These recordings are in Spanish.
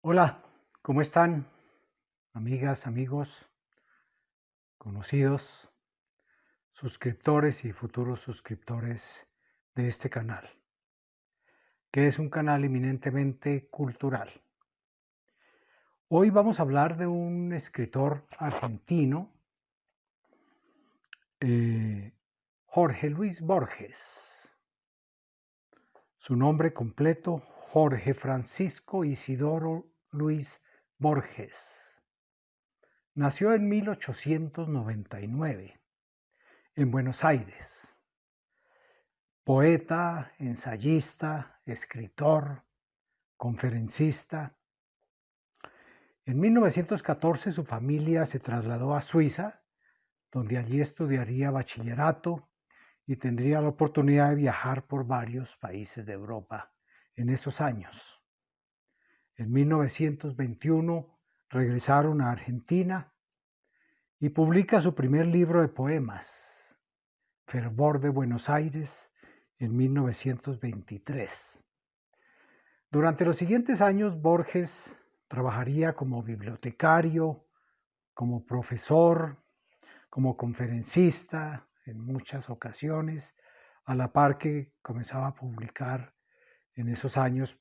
Hola, ¿cómo están? Amigas, amigos, conocidos, suscriptores y futuros suscriptores de este canal, que es un canal eminentemente cultural. Hoy vamos a hablar de un escritor argentino, Jorge Luis Borges. Su nombre completo, Jorge Francisco Isidoro Luis Borges. Nació en 1899 en Buenos Aires. Poeta, ensayista, escritor, conferencista. En 1914 su familia se trasladó a Suiza, donde allí estudiaría bachillerato y tendría la oportunidad de viajar por varios países de Europa en esos años. En 1921 regresaron a Argentina y publica su primer libro de poemas, Fervor de Buenos Aires, en 1923. Durante los siguientes años, Borges trabajaría como bibliotecario, como profesor, como conferencista en muchas ocasiones, a la par que comenzaba a publicar en esos años,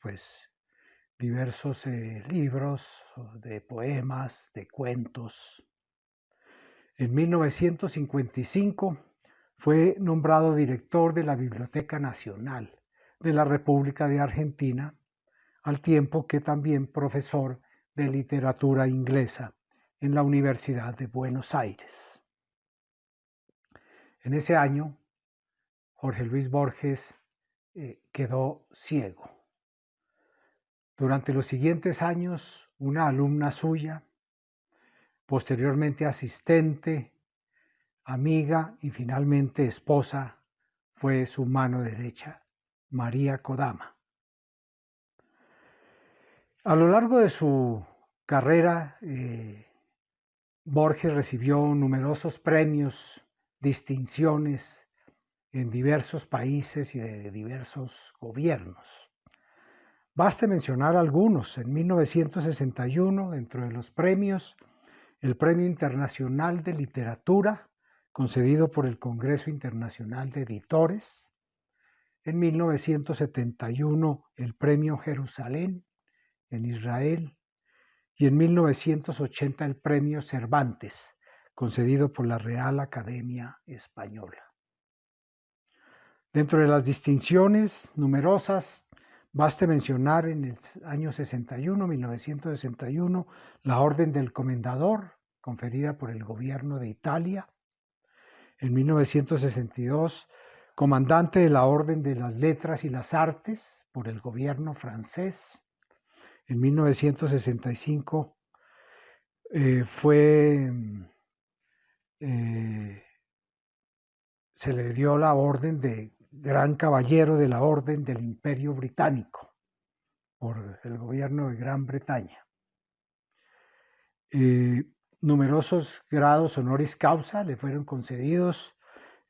diversos libros de poemas, de cuentos. En 1955 fue nombrado director de la Biblioteca Nacional de la República de Argentina, al tiempo que también profesor de literatura inglesa en la Universidad de Buenos Aires. En ese año, Jorge Luis Borges quedó ciego. Durante los siguientes años, una alumna suya, posteriormente asistente, amiga y finalmente esposa, fue su mano derecha, María Kodama. A lo largo de su carrera, Borges recibió numerosos premios, distinciones en diversos países y de diversos gobiernos. Baste mencionar algunos. En 1961, dentro de los premios, el Premio Internacional de Literatura, concedido por el Congreso Internacional de Editores. En 1971, el Premio Jerusalén en Israel. Y en 1980, el Premio Cervantes, concedido por la Real Academia Española. Dentro de las distinciones numerosas, baste mencionar en el año 1961, la Orden del Comendador, conferida por el gobierno de Italia. En 1962, comandante de la Orden de las Letras y las Artes por el gobierno francés. En 1965 se le dio la orden de Gran Caballero de la Orden del Imperio Británico por el gobierno de Gran Bretaña. Numerosos grados honoris causa le fueron concedidos,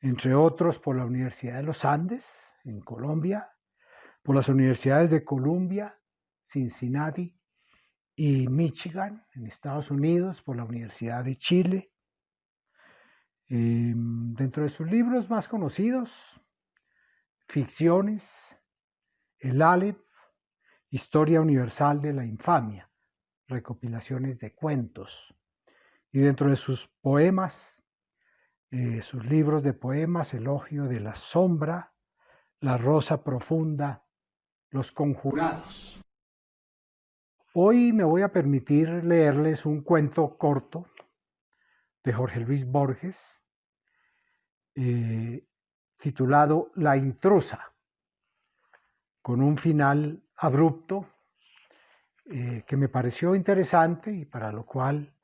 entre otros por la Universidad de los Andes, en Colombia, por las universidades de Columbia, Cincinnati y Michigan, en Estados Unidos, por la Universidad de Chile. Dentro de sus libros más conocidos, Ficciones, El Aleph, Historia Universal de la Infamia, recopilaciones de cuentos. Y dentro de sus poemas, sus libros de poemas, Elogio de la Sombra, La Rosa Profunda, Los Conjurados. Hoy me voy a permitir leerles un cuento corto de Jorge Luis Borges, titulado La Intrusa, con un final abrupto que me pareció interesante y para lo cual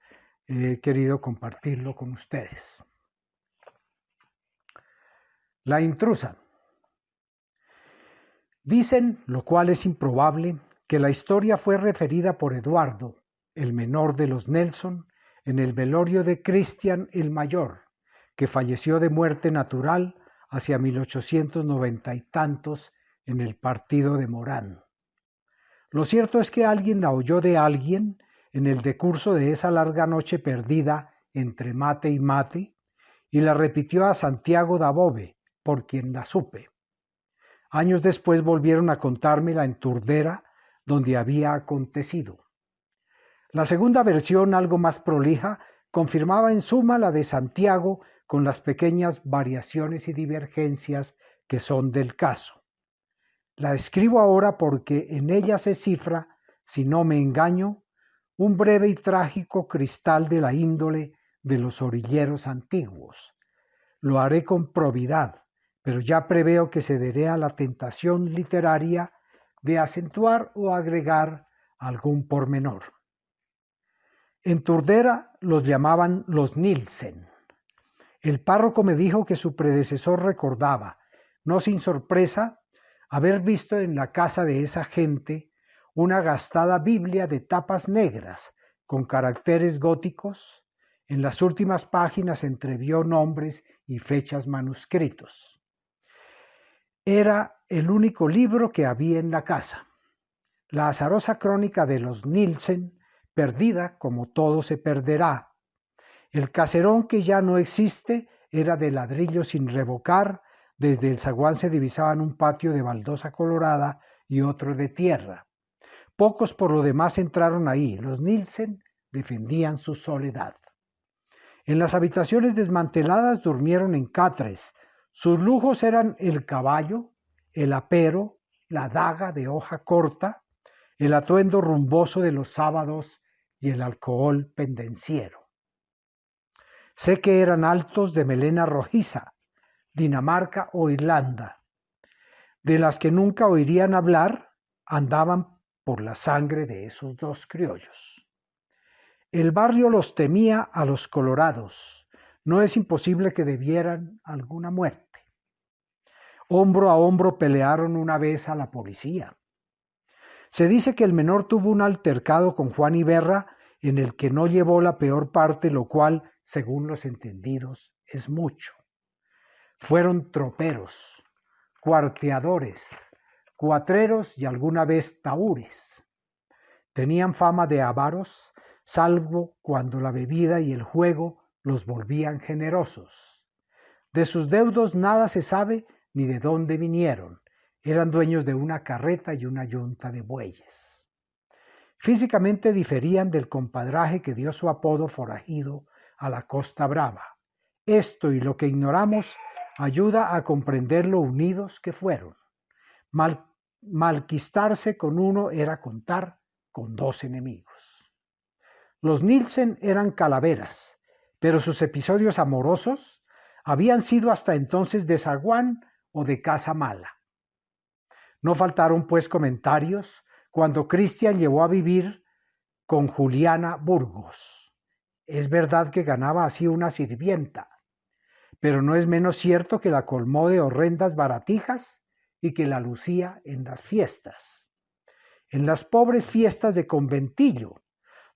he querido compartirlo con ustedes. La Intrusa. Dicen, lo cual es improbable, que la historia fue referida por Eduardo, el menor de los Nelson, en el velorio de Cristian el Mayor, que falleció de muerte natural hacia 1890 y tantos en el partido de Morán. Lo cierto es que alguien la oyó de alguien en el decurso de esa larga noche perdida entre mate y mate, y la repitió a Santiago Dabove, por quien la supe. Años después volvieron a contármela en Turdera, donde había acontecido. La segunda versión, algo más prolija, confirmaba en suma la de Santiago con las pequeñas variaciones y divergencias que son del caso. La escribo ahora porque en ella se cifra, si no me engaño, un breve y trágico cristal de la índole de los orilleros antiguos. Lo haré con probidad, pero ya preveo que cederé a la tentación literaria de acentuar o agregar algún pormenor. En Turdera los llamaban los Nielsen. El párroco me dijo que su predecesor recordaba, no sin sorpresa, haber visto en la casa de esa gente una gastada Biblia de tapas negras con caracteres góticos. En las últimas páginas entrevió nombres y fechas manuscritos. Era el único libro que había en la casa. La azarosa crónica de los Nielsen, perdida como todo se perderá. El caserón que ya no existe era de ladrillo sin revocar. Desde el zaguán se divisaban un patio de baldosa colorada y otro de tierra. Pocos por lo demás entraron ahí. Los Nielsen defendían su soledad. En las habitaciones desmanteladas durmieron en catres. Sus lujos eran el caballo, el apero, la daga de hoja corta, el atuendo rumboso de los sábados y el alcohol pendenciero. Sé que eran altos de melena rojiza, Dinamarca o Irlanda. De las que nunca oirían hablar, andaban por la sangre de esos dos criollos. El barrio los temía a los colorados. No es imposible que debieran alguna muerte. Hombro a hombro pelearon una vez a la policía. Se dice que el menor tuvo un altercado con Juan Iberra en el que no llevó la peor parte, lo cual, según los entendidos, es mucho. Fueron troperos, cuarteadores, cuatreros y alguna vez tahúres. Tenían fama de avaros, salvo cuando la bebida y el juego los volvían generosos. De sus deudos nada se sabe ni de dónde vinieron. Eran dueños de una carreta y una yunta de bueyes. Físicamente diferían del compadraje que dio su apodo forajido a la Costa Brava. Esto y lo que ignoramos ayuda a comprender lo unidos que fueron. Malquistarse con uno era contar con dos enemigos. Los Nielsen eran calaveras, pero sus episodios amorosos habían sido hasta entonces de zaguán o de casa mala. No faltaron pues comentarios cuando Cristian llevó a vivir con Juliana Burgos. Es verdad que ganaba así una sirvienta, pero no es menos cierto que la colmó de horrendas baratijas y que la lucía en las fiestas. En las pobres fiestas de conventillo,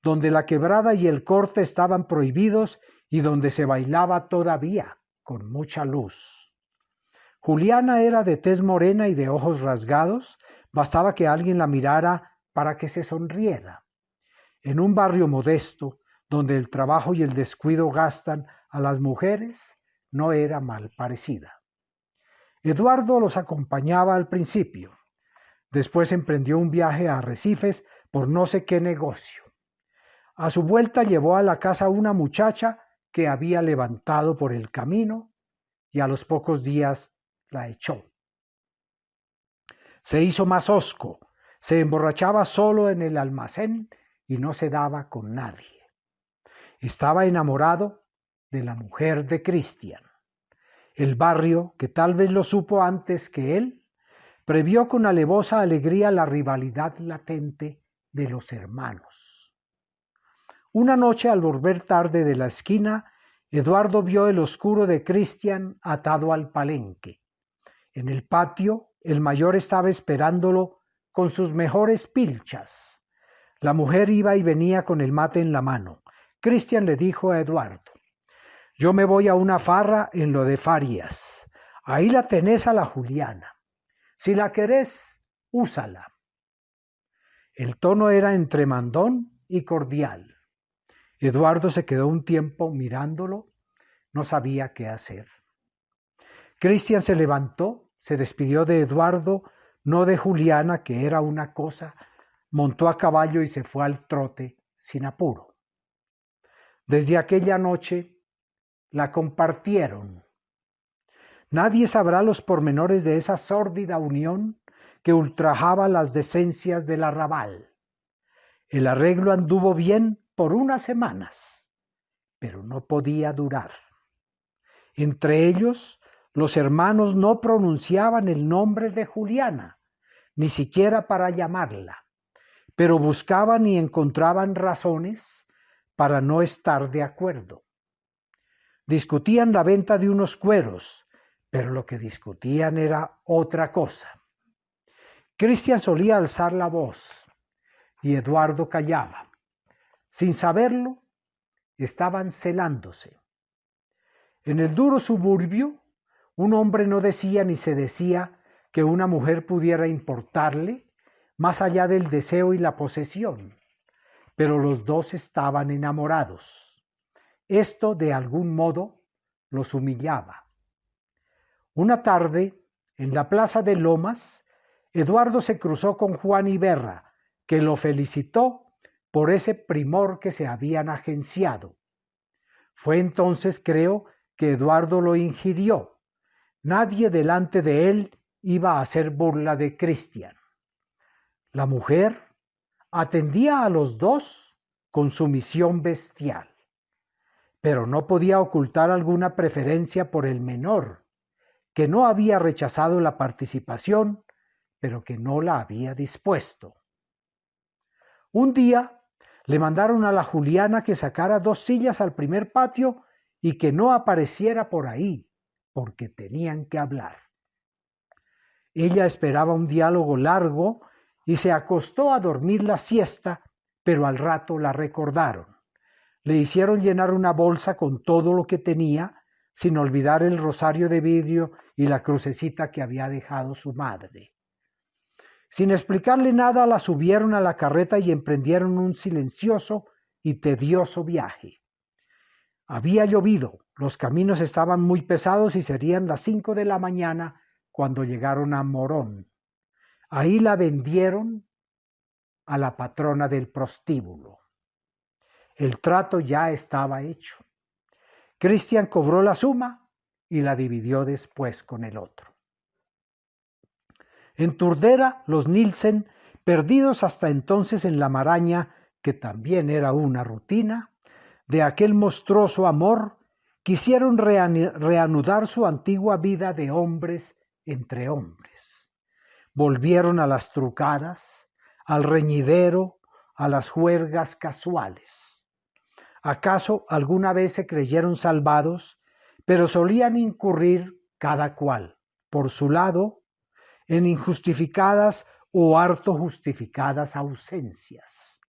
donde la quebrada y el corte estaban prohibidos y donde se bailaba todavía con mucha luz. Juliana era de tez morena y de ojos rasgados, bastaba que alguien la mirara para que se sonriera. En un barrio modesto, donde el trabajo y el descuido gastan a las mujeres, no era mal parecida. Eduardo los acompañaba al principio. Después emprendió un viaje a Arrecifes por no sé qué negocio. A su vuelta llevó a la casa una muchacha que había levantado por el camino y a los pocos días la echó. Se hizo más hosco, se emborrachaba solo en el almacén y no se daba con nadie. Estaba enamorado de la mujer de Cristian. El barrio, que tal vez lo supo antes que él, previó con alevosa alegría la rivalidad latente de los hermanos. Una noche, al volver tarde de la esquina, Eduardo vio el oscuro de Cristian atado al palenque. En el patio, el mayor estaba esperándolo con sus mejores pilchas. La mujer iba y venía con el mate en la mano. Cristian le dijo a Eduardo: «Yo me voy a una farra en lo de Farias. Ahí la tenés a la Juliana. Si la querés, úsala». El tono era entre mandón y cordial. Eduardo se quedó un tiempo mirándolo, no sabía qué hacer. Cristian se levantó, se despidió de Eduardo, no de Juliana, que era una cosa, montó a caballo y se fue al trote sin apuro. Desde aquella noche la compartieron. Nadie sabrá los pormenores de esa sórdida unión que ultrajaba las decencias del arrabal. El arreglo anduvo bien por unas semanas, pero no podía durar. Entre ellos, los hermanos no pronunciaban el nombre de Juliana, ni siquiera para llamarla, pero buscaban y encontraban razones para no estar de acuerdo. Discutían la venta de unos cueros, pero lo que discutían era otra cosa. Cristian solía alzar la voz y Eduardo callaba. Sin saberlo, estaban celándose. En el duro suburbio, un hombre no decía ni se decía que una mujer pudiera importarle más allá del deseo y la posesión, pero los dos estaban enamorados. Esto de algún modo los humillaba. Una tarde, en la plaza de Lomas, Eduardo se cruzó con Juan Iberra, que lo felicitó por ese primor que se habían agenciado. Fue entonces, creo, que Eduardo lo ingirió. Nadie delante de él iba a hacer burla de Cristian. La mujer atendía a los dos con sumisión bestial, pero no podía ocultar alguna preferencia por el menor, que no había rechazado la participación, pero que no la había dispuesto. Un día le mandaron a la Juliana que sacara 2 sillas al primer patio y que no apareciera por ahí, porque tenían que hablar. Ella esperaba un diálogo largo y se acostó a dormir la siesta, pero al rato la recordaron. Le hicieron llenar una bolsa con todo lo que tenía, sin olvidar el rosario de vidrio y la crucecita que había dejado su madre. Sin explicarle nada, la subieron a la carreta y emprendieron un silencioso y tedioso viaje. Había llovido, los caminos estaban muy pesados y serían las 5 de la mañana cuando llegaron a Morón. Ahí la vendieron a la patrona del prostíbulo. El trato ya estaba hecho. Cristian cobró la suma y la dividió después con el otro. En Turdera, los Nielsen, perdidos hasta entonces en la maraña, que también era una rutina, de aquel monstruoso amor, quisieron reanudar su antigua vida de hombres entre hombres. Volvieron a las trucadas, al reñidero, a las juergas casuales. ¿Acaso alguna vez se creyeron salvados, pero solían incurrir cada cual, por su lado, en injustificadas o harto justificadas ausencias?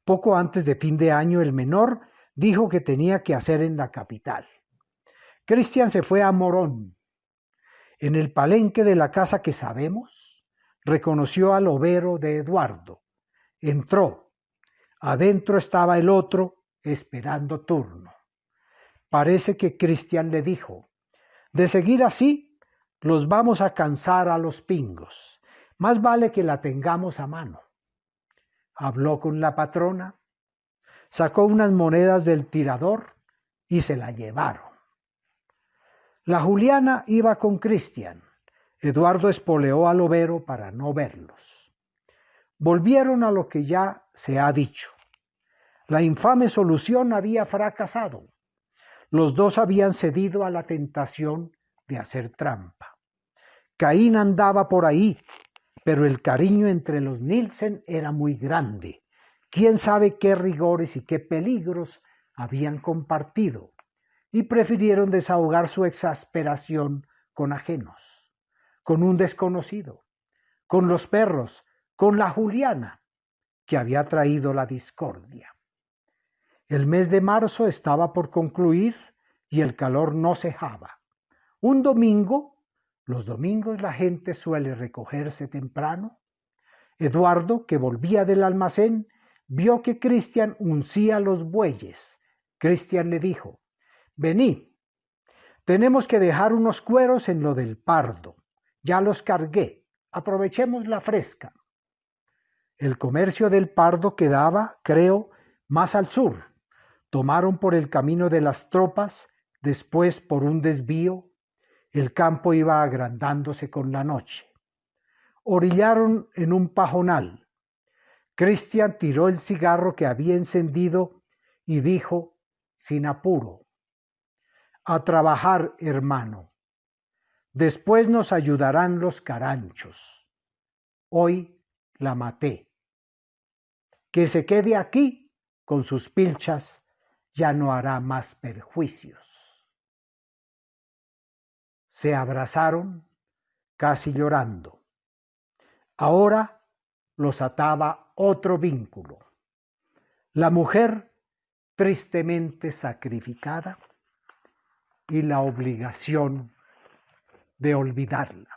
Poco antes de fin de año, el menor dijo que tenía que hacer en la capital. Cristian se fue a Morón. En el palenque de la casa que sabemos, reconoció al overo de Eduardo. Entró. Adentro estaba el otro, esperando turno. Parece que Cristian le dijo: de seguir así, los vamos a cansar a los pingos. Más vale que la tengamos a mano. Habló con la patrona, sacó unas monedas del tirador y se la llevaron. La Juliana iba con Cristian. Eduardo espoleó al overo para no verlos. Volvieron a lo que ya se ha dicho. La infame solución había fracasado. Los dos habían cedido a la tentación de hacer trampa. Caín andaba por ahí, pero el cariño entre los Nielsen era muy grande. Quién sabe qué rigores y qué peligros habían compartido, y prefirieron desahogar su exasperación con ajenos, con un desconocido, con los perros, con la Juliana, que había traído la discordia. El mes de marzo estaba por concluir y el calor no cejaba. Un domingo, los domingos la gente suele recogerse temprano, Eduardo, que volvía del almacén, vio que Cristian uncía los bueyes. Cristian le dijo: «Vení, tenemos que dejar unos cueros en lo del Pardo. Ya los cargué, aprovechemos la fresca». El comercio del Pardo quedaba, creo, más al sur. Tomaron por el camino de las tropas, después por un desvío. El campo iba agrandándose con la noche. Orillaron en un pajonal. Cristian tiró el cigarro que había encendido y dijo, sin apuro: «A trabajar, hermano. Después nos ayudarán los caranchos. Hoy la maté. Que se quede aquí con sus pilchas, ya no hará más perjuicios». Se abrazaron, casi llorando. Ahora los ataba otro vínculo. La mujer tristemente sacrificada y la obligación de olvidarla.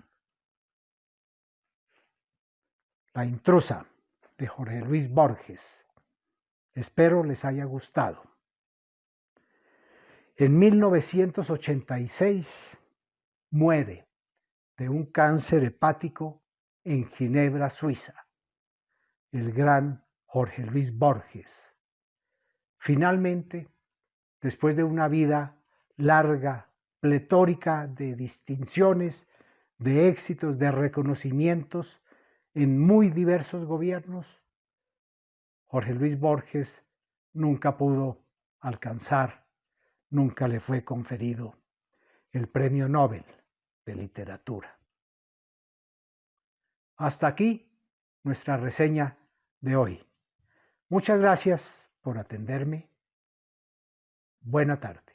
La intrusa, de Jorge Luis Borges. Espero les haya gustado. En 1986 muere de un cáncer hepático en Ginebra, Suiza, el gran Jorge Luis Borges. Finalmente, después de una vida larga, pletórica de distinciones, de éxitos, de reconocimientos en muy diversos gobiernos, Jorge Luis Borges nunca pudo alcanzar, nunca le fue conferido el Premio Nobel de Literatura. Hasta aquí nuestra reseña de hoy. Muchas gracias por atenderme. Buena tarde.